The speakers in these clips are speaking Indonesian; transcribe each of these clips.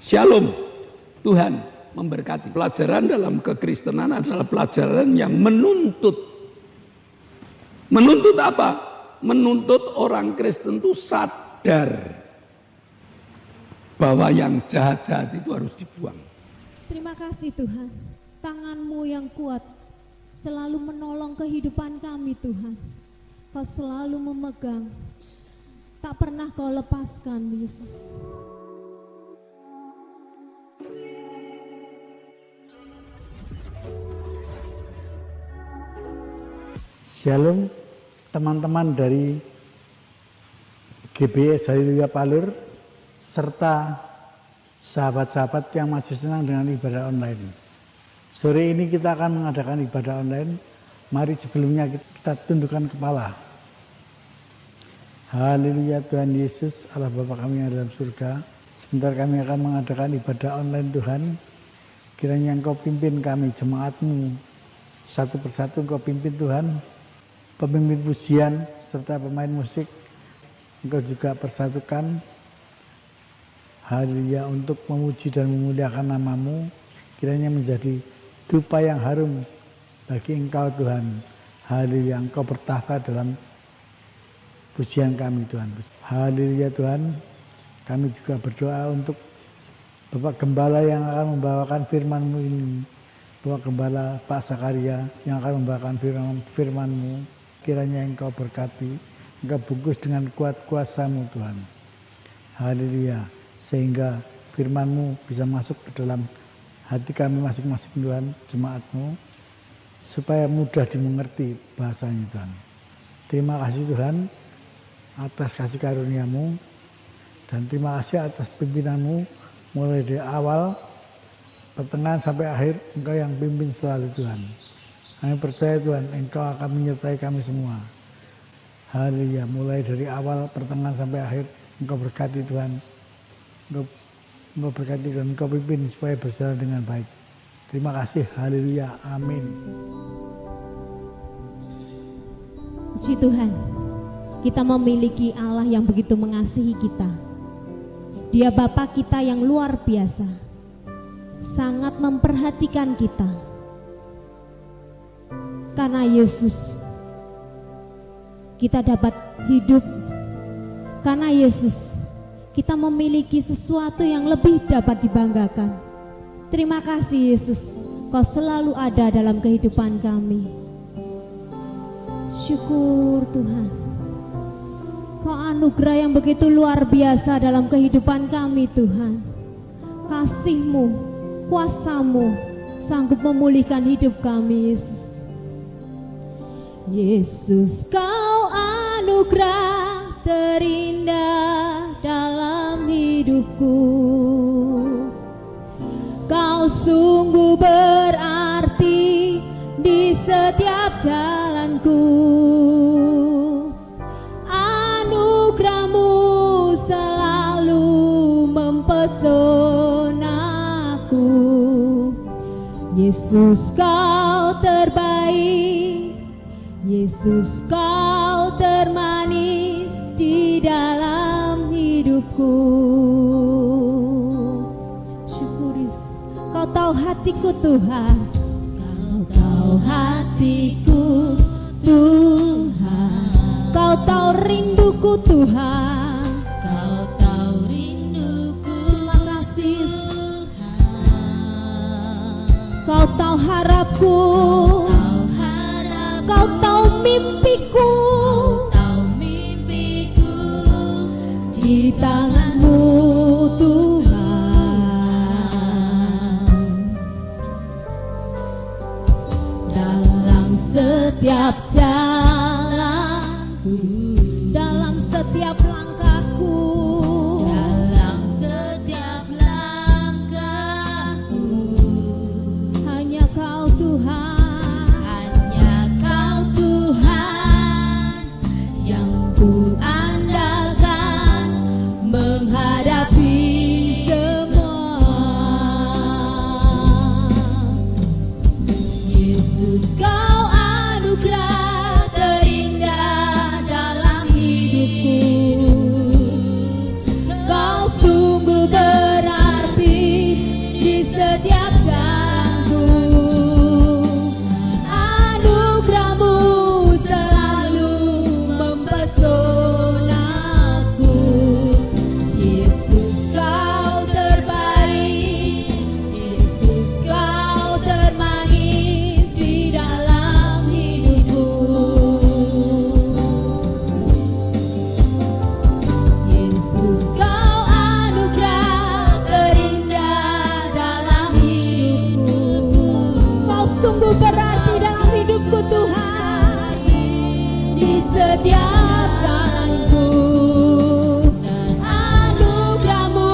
Shalom, Tuhan memberkati. Pelajaran dalam kekristenan adalah pelajaran yang menuntut. Menuntut apa? Menuntut orang Kristen itu sadar bahwa yang jahat-jahat itu harus dibuang. Terima kasih Tuhan, tangan-Mu yang kuat selalu menolong kehidupan kami Tuhan. Kau selalu memegang, tak pernah Kau lepaskan Yesus. Shalom teman-teman dari GBS Haleluya Palur serta sahabat-sahabat yang masih senang dengan ibadah online. Sore ini kita akan mengadakan ibadah online. Mari sebelumnya kita tundukkan kepala. Haleluya Tuhan Yesus, Allah Bapa kami yang dalam surga. Sebentar kami akan mengadakan ibadah online Tuhan. Kiranya Engkau pimpin kami, jemaat-Mu. Satu persatu Engkau pimpin Tuhan. Pemimpin pujian serta pemain musik Engkau juga persatukan. Haleluya, untuk memuji dan memuliakan nama-Mu, kiranya menjadi dupa yang harum bagi Engkau Tuhan. Haleluya, Engkau bertahta dalam pujian kami Tuhan. Haleluya Tuhan, kami juga berdoa untuk Bapak Gembala yang akan membawakan firman-Mu ini. Bapak Gembala Pak Sakaria yang akan membawakan firman-Mu. Kiranya Engkau berkati, Engkau bungkus dengan kuat kuasa-Mu Tuhan. Haleluya, sehingga firman-Mu bisa masuk ke dalam hati kami masing-masing Tuhan, jemaat-Mu, supaya mudah dimengerti bahasanya Tuhan. Terima kasih Tuhan atas kasih karunia-Mu, dan terima kasih atas pimpinan-Mu mulai dari awal, pertengahan sampai akhir. Engkau yang pimpin selalu Tuhan. Kami percaya Tuhan, Engkau akan menyertai kami semua. Haleluya, mulai dari awal, pertengahan sampai akhir, Engkau berkati Tuhan. Engkau berkati dan Engkau pimpin supaya berjalan dengan baik. Terima kasih, haleluya, amin. Puji Tuhan, kita memiliki Allah yang begitu mengasihi kita. Dia Bapa kita yang luar biasa, sangat memperhatikan kita. Karena Yesus kita dapat hidup, karena Yesus kita memiliki sesuatu yang lebih dapat dibanggakan. Terima kasih Yesus, Kau selalu ada dalam kehidupan kami. Syukur Tuhan, Kau anugerah yang begitu luar biasa dalam kehidupan kami Tuhan. Kasih-Mu, kuasa-Mu sanggup memulihkan hidup kami Yesus. Yesus, Kau anugerah terindah dalam hidupku. Kau sungguh berarti di setiap jalanku. Anugerah-Mu selalu mempesonaku. Yesus, Kau terbaik. Yesus, Kau termanis di dalam hidupku. Syukuris, Kau tahu hatiku Tuhan. Kau tahu hatiku Tuhan. Kau tahu rinduku Tuhan. Kau tahu rinduku. Terima kasih Tuhan. Kau tahu harapku. Kau tahu mimpiku, di tangan-Mu Tuhan. Dalam setiap jalanku, dalam setiap langkahku, dalam setiap langkahku, hanya Kau Tuhan. Ku andalkan menghadapi semua. Yesus, Kau anugerah terindah dalam hidupku. Kau sungguh berarti sungguh berarti dalam hidupku Tuhan. Di setiap jalanku anugerah-Mu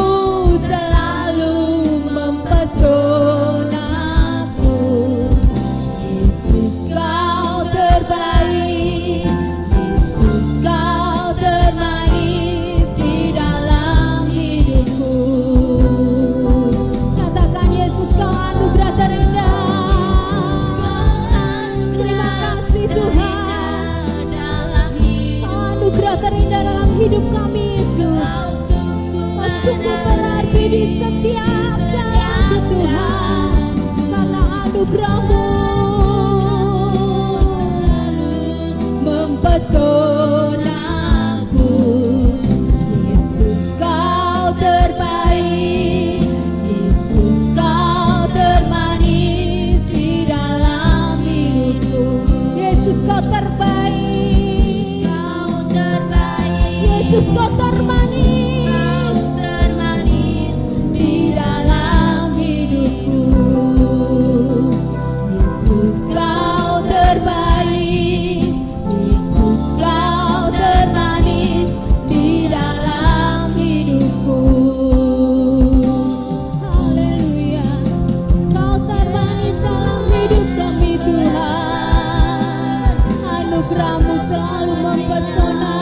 selalu mempesonaku. Yesus Kau terbaik, Yesus Kau termanis di dalam hidupku. Katakan Yesus Kau anugerah terindah. Terima kasih Tuhan, anugerah terindah dalam hidup kami Yesus. Sungguh berarti di setiap jalanku Tuhan, karena anugerah-Mu mempesonaku. Yesus Kau terbaik, Yesus Kau termanis di dalam hidupku. Yesus Kau terbaik, Yesus Kau termanis di dalam hidupku. Yesus Kau terbaik, Yesus Kau termanis di dalam hidupku. Haleluya, Kau termanis dalam hidup kami Tuhan. Anugerah-Mu selalu mempesona.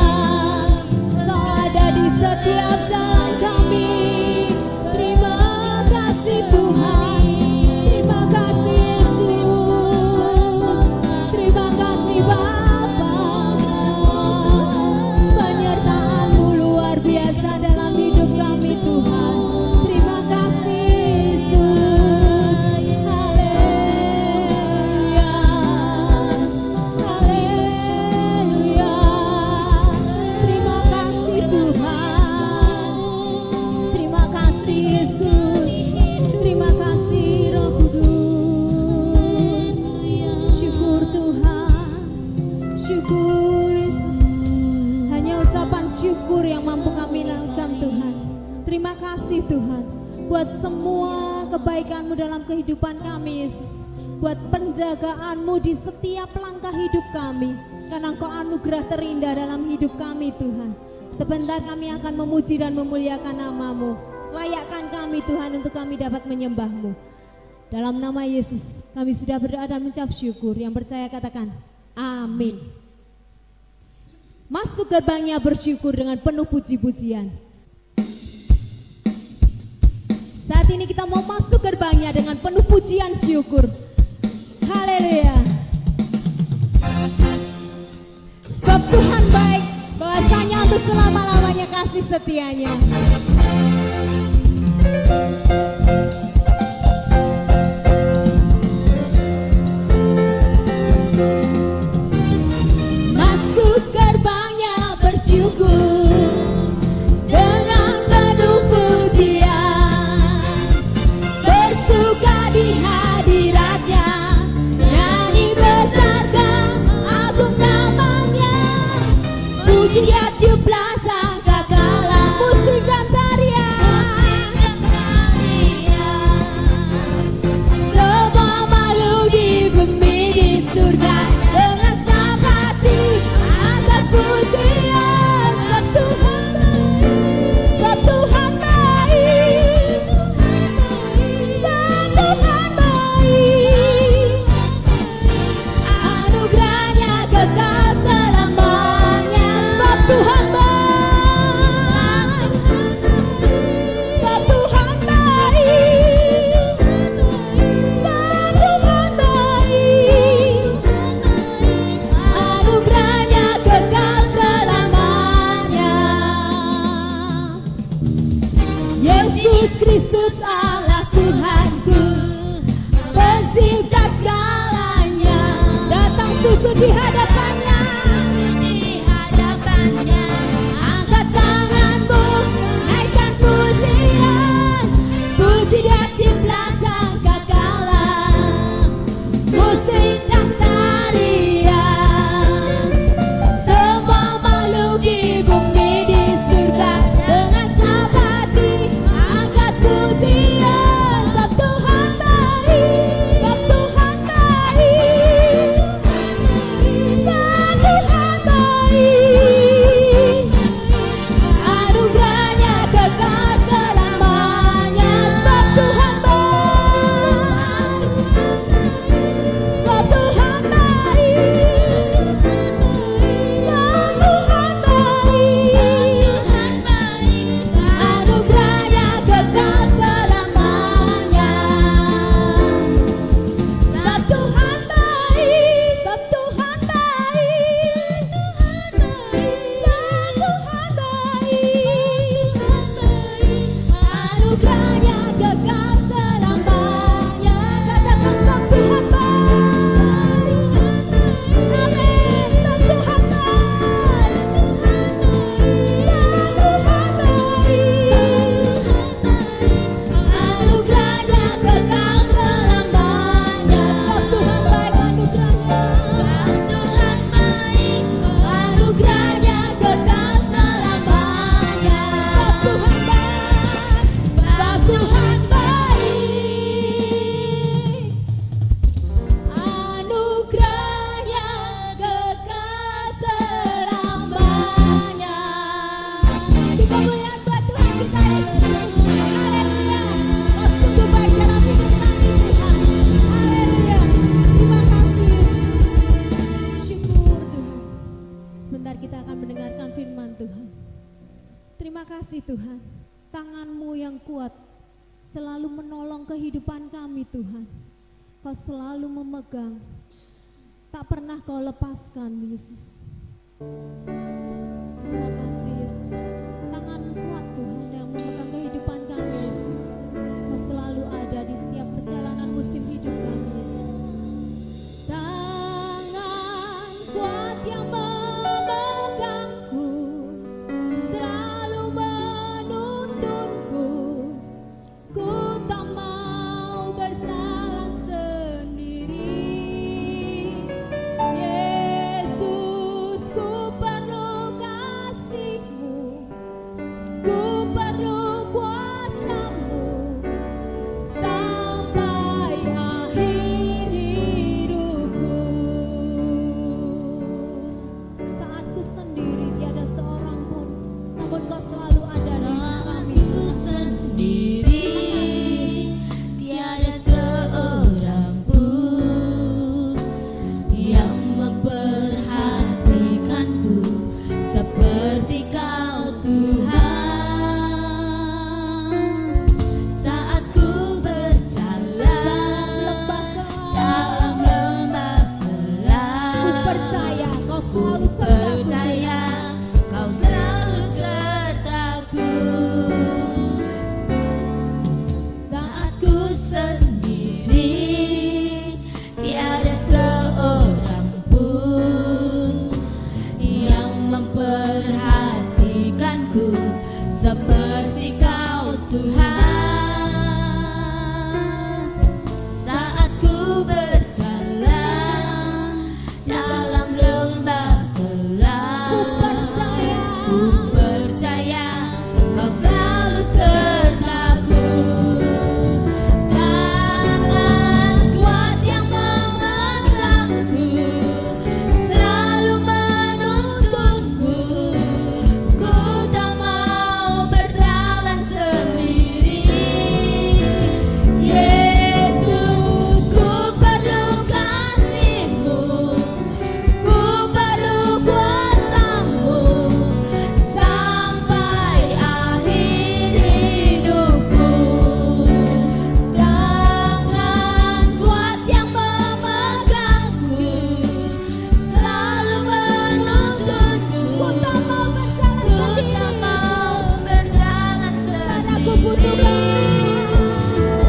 Kau ada di setiap jalan kami. Terima kasih Tuhan, terima kasih Yesus, terima kasih Bapa. Penyertaan-Mu luar biasa dalam hidup kami Tuhan. Terima kasih Yesus. Haleluya, haleluya. Terima kasih Tuhan, terima kasih Yesus, terima kasih Roh Kudus. Syukur Tuhan, syukur Yesus. Hanya ucapan syukur yang mampu kami lakukan Tuhan. Terima kasih Tuhan buat semua kebaikan-Mu dalam kehidupan kami Yesus, buat penjagaan-Mu di setiap langkah hidup kami, karena Engkau anugerah terindah dalam hidup kami Tuhan. Sebentar kami akan memuji dan memuliakan nama-Mu. Layakkan kami Tuhan untuk kami dapat menyembah-Mu. Dalam nama Yesus kami sudah berdoa dan mengucap syukur. Yang percaya katakan amin. Masuk gerbangnya bersyukur dengan penuh puji-pujian. Saat ini kita mau masuk gerbangnya dengan penuh pujian syukur. Haleluya. Sebab Tuhan baik, bahwasanya untuk selama-lamanya kasih setianya. Masuk gerbangnya bersyukur dengan penuh pujian, bersuka di hadiratnya, nyanyi besarkan agung namanya, puji dia tiuplah sangkakala, musik dan Kau selalu memegang, tak pernah Kau lepaskan, Yesus. Terima kasih, Yesus. Tangan kuat Tuhan yang memegang kehidupan kami, Yesus. Kau selalu ada di setiap perjalanan musim hidup kami, Yesus. Tangan kuat yang memegangku, selalu menuntunku. Ku tak mau berjalan sendiri. Yesus, ku perlu kasih-Mu, ku perlu kuasa-Mu sampai akhir hidupku. Saat ku sendiri tiada seorang pun, namun Kau selalu ada di kami. Sendiri tiada seorang pun yang memperhatikanku seperti Kau, Tuhan. Saat ku berjalan dalam lembah gelap, Ku percaya Kau selalu sertaku. percaya Kau selalu sertaku. Saat ku sendiri tiada seorang pun yang memperhatikanku seperti Kau, Tuhan. Saat ku berjalan dalam lembah gelap, ku percaya Kau selalu sertaku. Tangan kuat yang memegangku, selalu menuntunku. Ku tak mau berjalan sendiri. Yesus, ku perlu kasih-Mu, ku perlu kuasa-Mu sampai akhir hidupku. Tangan kuat yang memegangku, selalu menuntunku. Ku tak mau berjalan sendiri. Aku butuh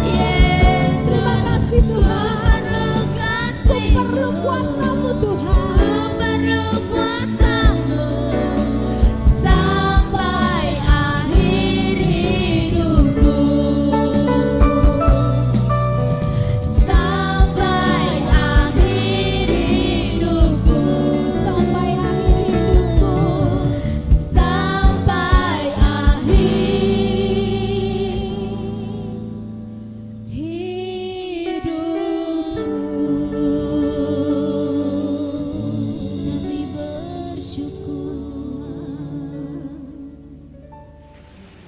Yesus, kasih ku Tuhan. perlu Ku kasih-Mu, perlu kuasa-Mu, Tuhan. ku perlu kuasa-Mu sampai akhir hidupku. Sampai akhir hidupku. Sampai akhir hidupku. Sampai akhir hidupku. Kami bersyukur.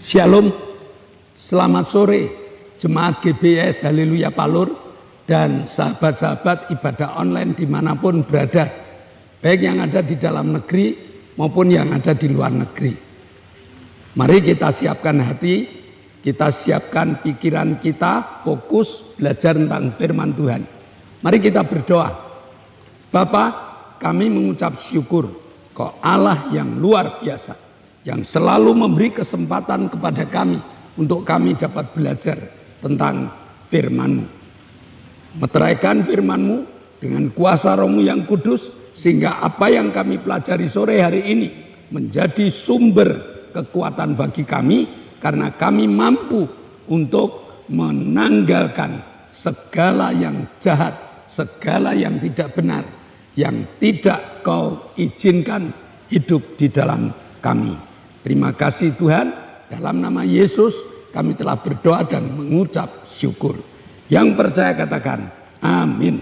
Shalom, selamat sore jemaat GBS Haleluya Palur dan sahabat-sahabat ibadah online dimanapun berada, baik yang ada di dalam negeri maupun yang ada di luar negeri. Mari kita siapkan hati, kita siapkan pikiran kita, fokus belajar tentang firman Tuhan. Mari kita berdoa. Bapa, kami mengucap syukur Kau Allah yang luar biasa, yang selalu memberi kesempatan kepada kami untuk kami dapat belajar tentang firman-Mu. Meteraikan firman-Mu dengan kuasa Roh-Mu yang kudus, sehingga apa yang kami pelajari sore hari ini menjadi sumber kekuatan bagi kami, karena kami mampu untuk menanggalkan segala yang jahat, segala yang tidak benar, yang tidak Kau izinkan hidup di dalam kami. Terima kasih Tuhan, dalam nama Yesus kami telah berdoa dan mengucap syukur. Yang percaya katakan amin.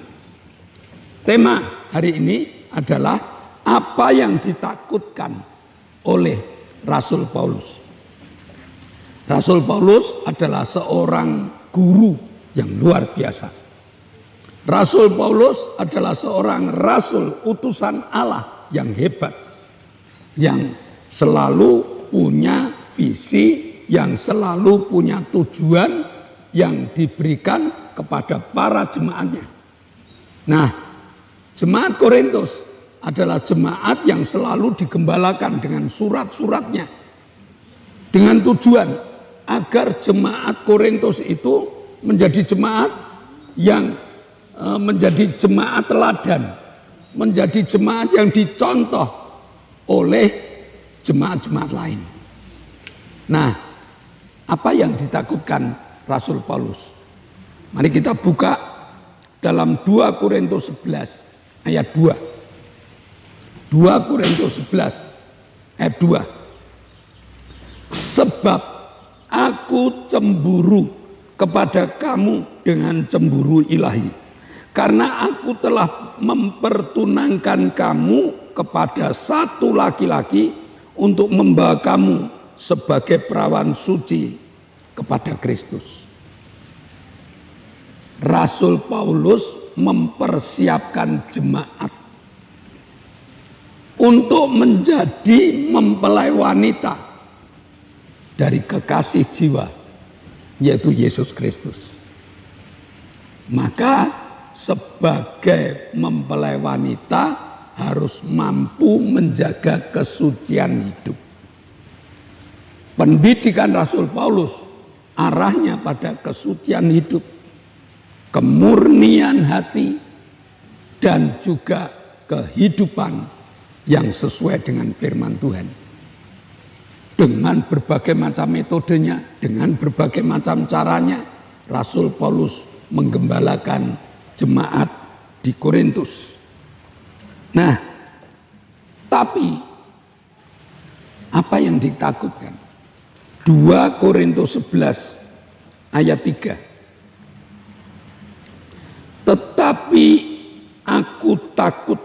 Tema hari ini adalah apa yang ditakutkan oleh Rasul Paulus. Rasul Paulus adalah seorang guru yang luar biasa. Rasul Paulus adalah seorang rasul utusan Allah yang hebat, yang selalu punya visi, yang selalu punya tujuan yang diberikan kepada para jemaatnya. Nah, jemaat Korintus adalah jemaat yang selalu digembalakan dengan surat-suratnya. Dengan tujuan agar jemaat Korintus itu menjadi jemaat yang menjadi jemaat teladan, menjadi jemaat yang dicontoh oleh jemaat-jemaat lain. Nah, apa yang ditakutkan Rasul Paulus? Mari kita buka dalam 2 Korintus 11 ayat 2. 2 Korintus 11 ayat 2. Sebab aku cemburu kepada kamu dengan cemburu ilahi, karena aku telah mempertunangkan kamu kepada satu laki-laki untuk membawa kamu sebagai perawan suci kepada Kristus. Rasul Paulus mempersiapkan jemaat untuk menjadi mempelai wanita dari kekasih jiwa, yaitu Yesus Kristus. Maka sebagai mempelai wanita harus mampu menjaga kesucian hidup. Pendidikan Rasul Paulus arahnya pada kesucian hidup, kemurnian hati, dan juga kehidupan yang sesuai dengan firman Tuhan. Dengan berbagai macam metodenya, dengan berbagai macam caranya, Rasul Paulus menggembalakan jemaat di Korintus. Nah, tapi apa yang ditakutkan? 2 Korintus 11 ayat 3. Tetapi aku takut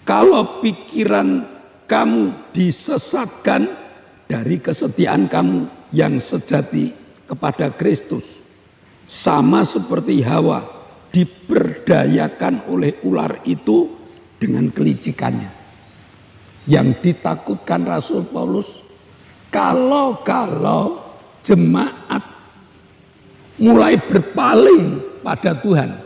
kalau pikiran kamu disesatkan dari kesetiaan kamu yang sejati kepada Kristus, sama seperti Hawa diberdayakan oleh ular itu dengan kelicikannya. Yang ditakutkan Rasul Paulus, kalau jemaat mulai berpaling pada Tuhan,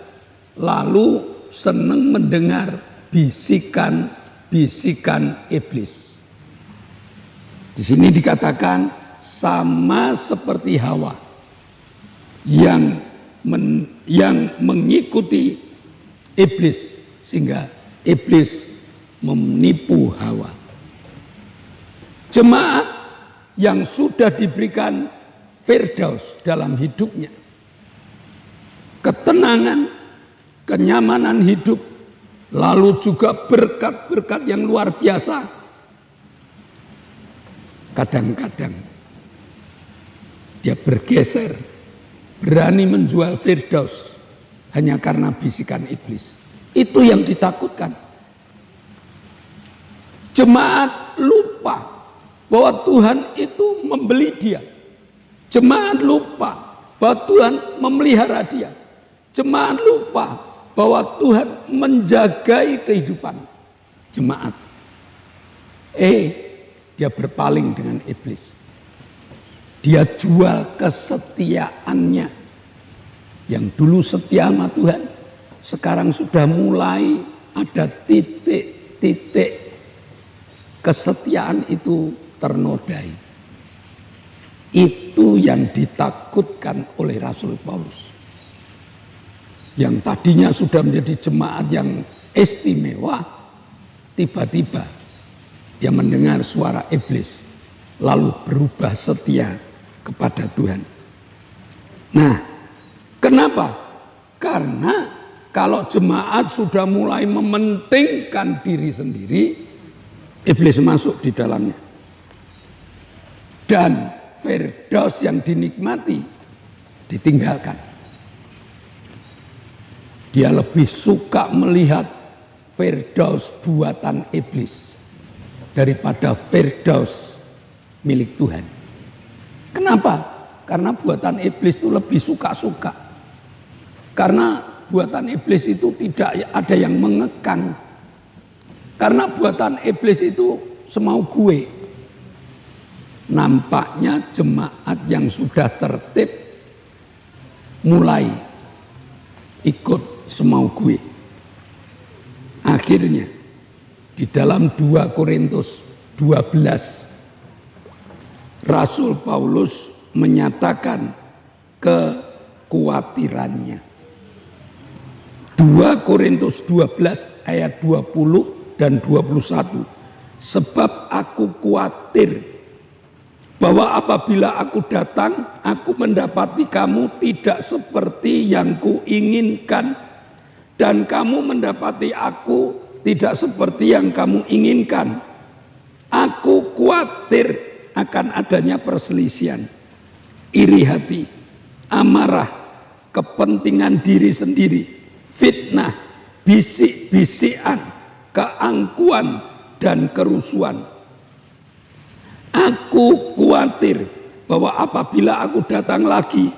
lalu senang mendengar bisikan-bisikan iblis. Di sini dikatakan sama seperti Hawa yang mengikuti iblis, sehingga iblis menipu Hawa. Jemaat yang sudah diberikan firdaus dalam hidupnya, ketenangan, kenyamanan hidup, lalu juga berkat-berkat yang luar biasa, kadang-kadang dia bergeser, berani menjual firdaus hanya karena bisikan iblis. Itu yang ditakutkan. Jemaat lupa bahwa Tuhan itu membeli dia. Jemaat lupa bahwa Tuhan memelihara dia. Jemaat lupa bahwa Tuhan menjagai kehidupan jemaat. Dia berpaling dengan iblis. Dia jual kesetiaannya. Yang dulu setia sama Tuhan, sekarang sudah mulai ada titik-titik kesetiaan itu ternodai. Itu yang ditakutkan oleh Rasul Paulus. Yang tadinya sudah menjadi jemaat yang istimewa, tiba-tiba dia mendengar suara iblis, lalu berubah setia kepada Tuhan. Nah, kenapa? Karena kalau jemaat sudah mulai mementingkan diri sendiri, iblis masuk di dalamnya. Dan firdaus yang dinikmati ditinggalkan. Dia lebih suka melihat firdaus buatan iblis daripada firdaus milik Tuhan. Kenapa? Karena buatan iblis itu lebih suka-suka. Karena buatan iblis itu tidak ada yang mengekang. Karena buatan iblis itu semau gue. Nampaknya jemaat yang sudah tertib mulai ikut semau gue. Akhirnya di dalam 2 Korintus 12 Rasul Paulus menyatakan kekhawatirannya. 2 Korintus 12 ayat 20 dan 21. Sebab aku khawatir bahwa apabila aku datang, aku mendapati kamu tidak seperti yang kuinginkan, dan kamu mendapati aku tidak seperti yang kamu inginkan. Aku khawatir akan adanya perselisihan, iri hati, amarah, kepentingan diri sendiri, fitnah, bisik-bisikan, keangkuhan, dan kerusuhan. Aku khawatir bahwa apabila aku datang lagi,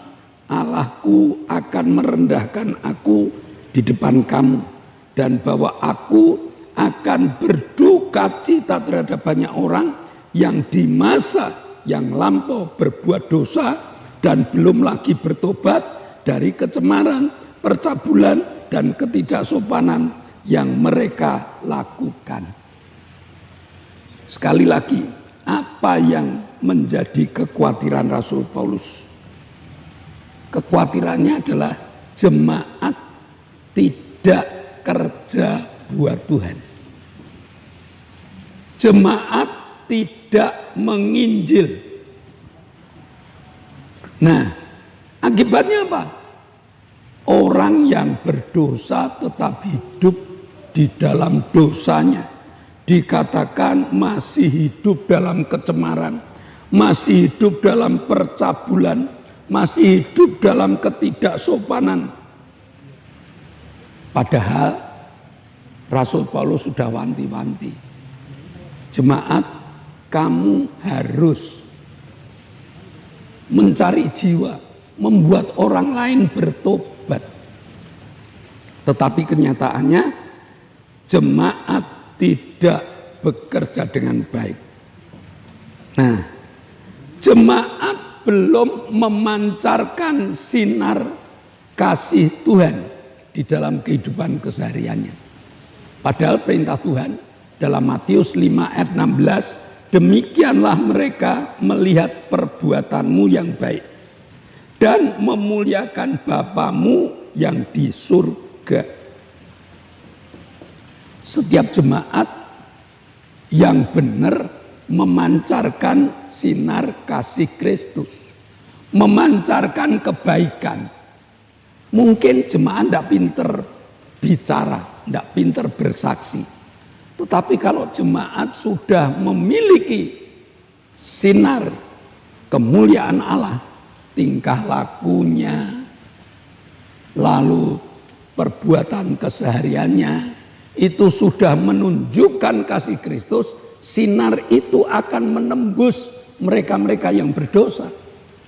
Allahku akan merendahkan aku di depan kamu, dan bahwa aku akan berduka cita terhadap banyak orang yang di masa yang lampau berbuat dosa dan belum lagi bertobat dari kecemaran, percabulan, dan ketidaksopanan yang mereka lakukan. Sekali lagi, apa yang menjadi kekhawatiran Rasul Paulus? Kekhawatirannya adalah jemaat tidak kerja buat Tuhan. Jemaat tidak menginjil. Nah, akibatnya apa? Orang yang berdosa tetap hidup di dalam dosanya. Dikatakan masih hidup dalam kecemaran, masih hidup dalam percabulan, masih hidup dalam ketidaksopanan. Padahal Rasul Paulus sudah wanti-wanti, jemaat, kamu harus mencari jiwa, membuat orang lain bertobat. Tetapi kenyataannya jemaat tidak bekerja dengan baik. Nah, jemaat belum memancarkan sinar kasih Tuhan di dalam kehidupan kesehariannya. Padahal perintah Tuhan dalam Matius 5 ayat 16, demikianlah mereka melihat perbuatanmu yang baik dan memuliakan Bapamu yang di surga. Setiap jemaat yang benar memancarkan sinar kasih Kristus, memancarkan kebaikan. Mungkin jemaat tidak pinter bicara, tidak pinter bersaksi. Tetapi kalau jemaat sudah memiliki sinar kemuliaan Allah, tingkah lakunya, lalu perbuatan kesehariannya, itu sudah menunjukkan kasih Kristus, sinar itu akan menembus mereka-mereka yang berdosa.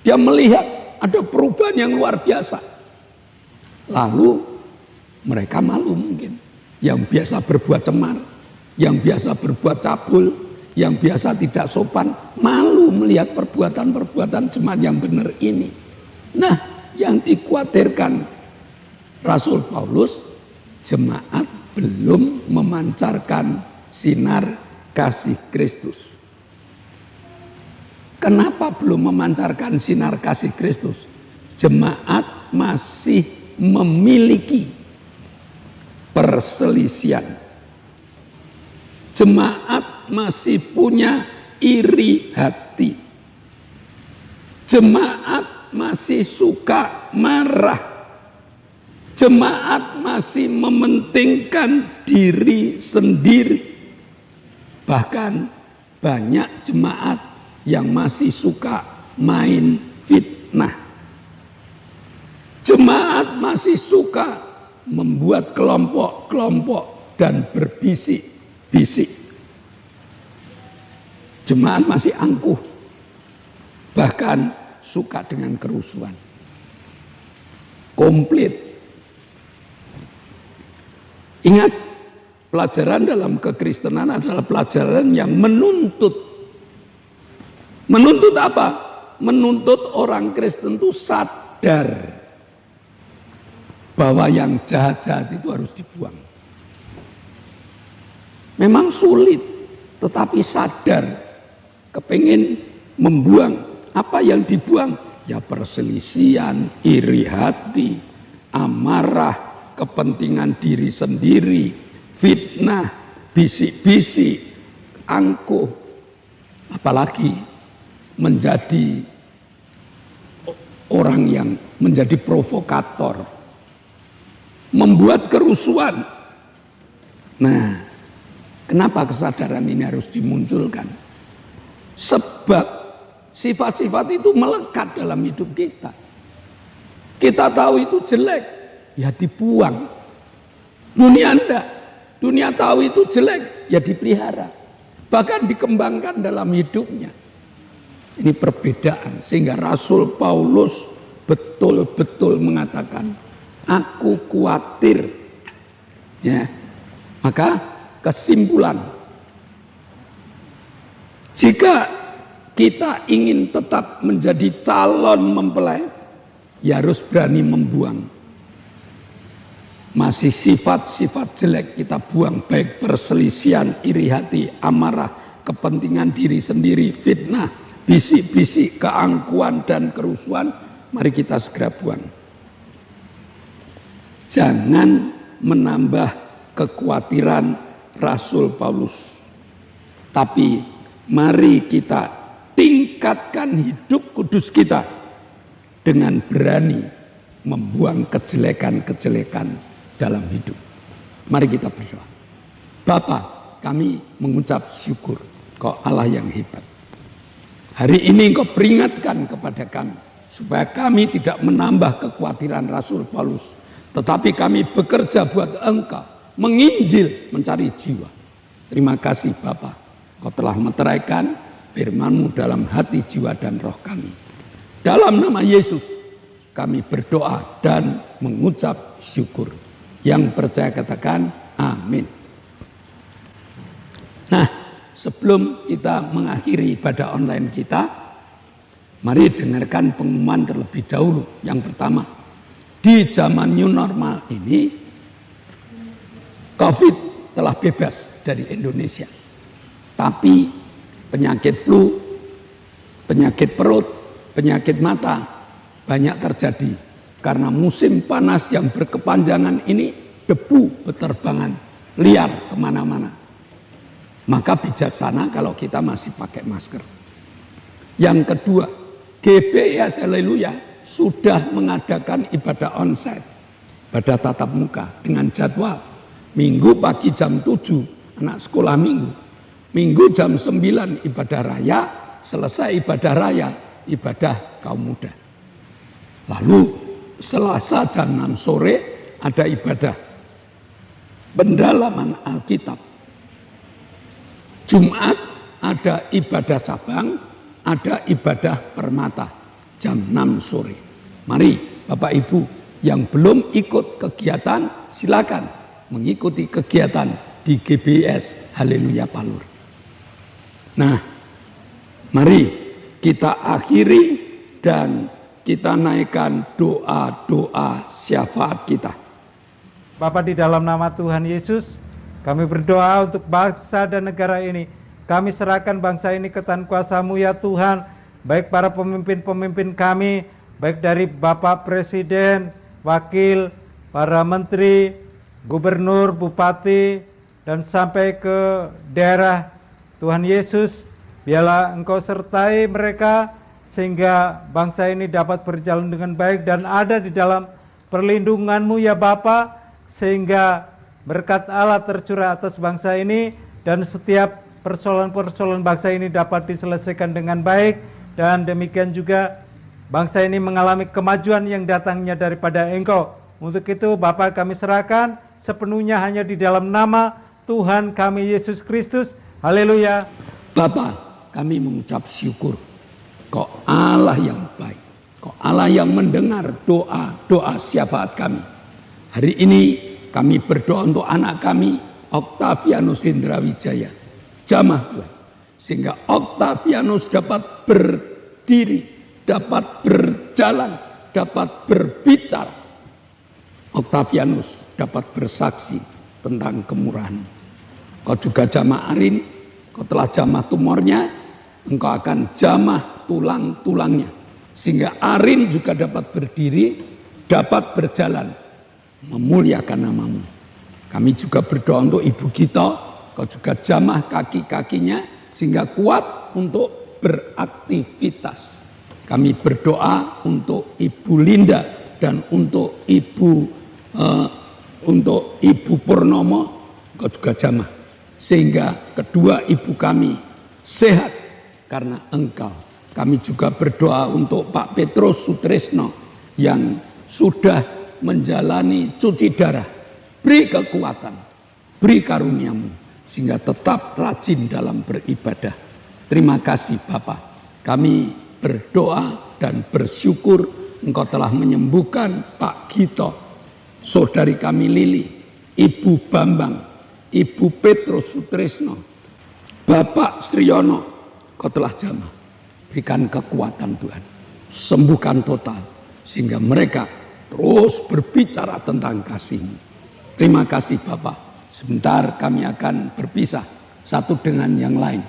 Dia melihat ada perubahan yang luar biasa. Lalu mereka malu mungkin. Yang biasa berbuat cemar, yang biasa berbuat cabul, yang biasa tidak sopan, malu melihat perbuatan-perbuatan jemaat yang benar ini. Nah, yang dikhawatirkan Rasul Paulus, jemaat belum memancarkan sinar kasih Kristus. Kenapa belum memancarkan sinar kasih Kristus? Jemaat masih memiliki perselisihan. Jemaat masih punya iri hati. Jemaat masih suka marah. Jemaat masih mementingkan diri sendiri. Bahkan banyak jemaat yang masih suka main fitnah. Jemaat masih suka membuat kelompok-kelompok dan berbisik-bisik. Jemaat masih angkuh, bahkan suka dengan kerusuhan. Komplit. Ingat, pelajaran dalam kekristenan adalah pelajaran yang menuntut. Menuntut apa? Menuntut orang Kristen itu sadar bahwa yang jahat-jahat itu harus dibuang. Memang sulit, tetapi sadar, kepingin membuang. Apa yang dibuang? Ya perselisihan, iri hati, amarah, kepentingan diri sendiri, fitnah, bisik-bisik, angkuh, apalagi menjadi orang yang menjadi provokator, membuat kerusuhan. Nah, kenapa kesadaran ini harus dimunculkan? Sebab sifat-sifat itu melekat dalam hidup kita. Kita tahu itu jelek, ya dibuang. Dunia enggak. Dunia tahu itu jelek, ya dipelihara. Bahkan dikembangkan dalam hidupnya. Ini perbedaan. Sehingga Rasul Paulus betul-betul mengatakan, aku khawatir. Ya. Maka kesimpulan, jika kita ingin tetap menjadi calon mempelai, ya harus berani membuang. Masih sifat-sifat jelek kita buang, baik perselisihan, iri hati, amarah, kepentingan diri sendiri, fitnah, bisik-bisik, keangkuhan dan kerusuhan, mari kita segera buang. Jangan menambah kekhawatiran Rasul Paulus, tapi mari kita tingkatkan hidup kudus kita dengan berani membuang kejelekan-kejelekan dalam hidup. Mari kita berdoa. Bapa, kami mengucap syukur, Kau Allah yang hebat. Hari ini Engkau peringatkan kepada kami supaya kami tidak menambah kekhawatiran Rasul Paulus, tetapi kami bekerja buat Engkau, menginjil, mencari jiwa. Terima kasih Bapa, Kau telah meteraikan firman-Mu dalam hati, jiwa dan roh kami. Dalam nama Yesus kami berdoa dan mengucap syukur. Yang percaya katakan amin. Nah, sebelum kita mengakhiri ibadah online kita, mari dengarkan pengumuman terlebih dahulu. Yang pertama, di zaman new normal ini, COVID telah bebas dari Indonesia. Tapi penyakit flu, penyakit perut, penyakit mata banyak terjadi. Karena musim panas yang berkepanjangan ini, debu berterbangan liar kemana-mana. Maka bijaksana kalau kita masih pakai masker. Yang kedua, GBS Haleluya sudah mengadakan ibadah onsite, ibadah tatap muka dengan jadwal Minggu pagi jam 7 anak sekolah minggu, Minggu jam 9 ibadah raya, selesai ibadah raya ibadah kaum muda. Lalu Selasa jam 6 sore ada ibadah pendalaman Alkitab. Jumat ada ibadah cabang, ada ibadah permata jam 6 sore. Mari Bapak Ibu yang belum ikut kegiatan, silakan mengikuti kegiatan di GBS Haleluya Palur. Nah, mari kita akhiri dan kita naikkan doa-doa syafaat kita. Bapa, di dalam nama Tuhan Yesus, kami berdoa untuk bangsa dan negara ini. Kami serahkan bangsa ini ke tangan kuasa-Mu ya Tuhan. Baik para pemimpin-pemimpin kami, baik dari Bapak Presiden, Wakil, para Menteri, Gubernur, Bupati, dan sampai ke daerah. Tuhan Yesus, biarlah Engkau sertai mereka, sehingga bangsa ini dapat berjalan dengan baik dan ada di dalam perlindungan-Mu ya Bapa, sehingga berkat Allah tercurah atas bangsa ini dan setiap persoalan-persoalan bangsa ini dapat diselesaikan dengan baik, dan demikian juga bangsa ini mengalami kemajuan yang datangnya daripada Engkau. Untuk itu Bapa, kami serahkan sepenuhnya hanya di dalam nama Tuhan kami Yesus Kristus. Haleluya. Bapa, kami mengucap syukur. Kau Allah yang baik, Kau Allah yang mendengar doa-doa syafaat kami. Hari ini kami berdoa untuk anak kami, Octavianus Indrawijaya, jamah Tuhan, sehingga Octavianus dapat berdiri, dapat berjalan, dapat berbicara. Octavianus dapat bersaksi tentang kemurahan. Kau juga jamah Arin, kau telah jamah tumornya, engkau akan jamah tulang-tulangnya. Sehingga Arin juga dapat berdiri, dapat berjalan, memuliakan namamu. Kami juga berdoa untuk Ibu Gito, kau juga jamah kaki-kakinya, sehingga kuat untuk beraktivitas. Kami berdoa untuk Ibu Linda dan untuk Ibu Purnomo, kau juga jamah. Sehingga kedua ibu kami sehat karena engkau. Kami juga berdoa untuk Pak Petrus Sutrisno yang sudah menjalani cuci darah. Beri kekuatan, beri karuniamu, sehingga tetap rajin dalam beribadah. Terima kasih Bapa. Kami berdoa dan bersyukur engkau telah menyembuhkan Pak Gito, saudari kami Lili, Ibu Bambang, Ibu Petrus Sutrisno, Bapak Sriyono, kau telah jamah. Berikan kekuatan Tuhan, sembuhkan total, sehingga mereka terus berbicara tentang kasih-Mu. Terima kasih Bapak. Sebentar kami akan berpisah satu dengan yang lain.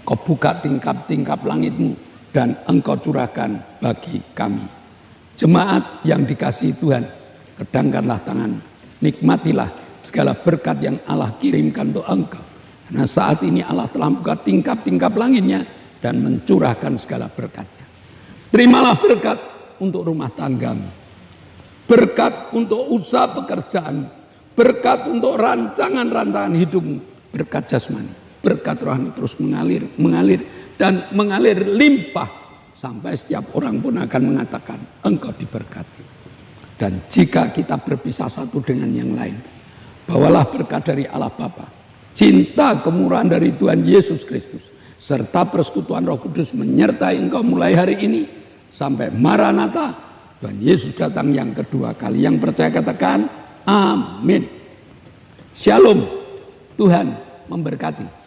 Kau buka tingkap-tingkap langit-Mu dan engkau curahkan bagi kami. Jemaat yang dikasihi Tuhan, kedangkanlah tangan, nikmatilah segala berkat yang Allah kirimkan untuk engkau. Karena saat ini Allah telah membuka tingkap-tingkap langitnya dan mencurahkan segala berkatnya. Terimalah berkat untuk rumah tanggamu, berkat untuk usaha pekerjaan, berkat untuk rancangan-rancangan hidupmu, berkat jasmani, berkat rohani terus mengalir dan mengalir limpah sampai setiap orang pun akan mengatakan engkau diberkati. Dan jika kita berpisah satu dengan yang lain, bawalah berkat dari Allah Bapa, cinta kemurahan dari Tuhan Yesus Kristus, serta persekutuan Roh Kudus menyertai engkau mulai hari ini sampai Maranatha, Tuhan Yesus datang yang kedua kali. Yang percaya katakan amin. Shalom. Tuhan memberkati.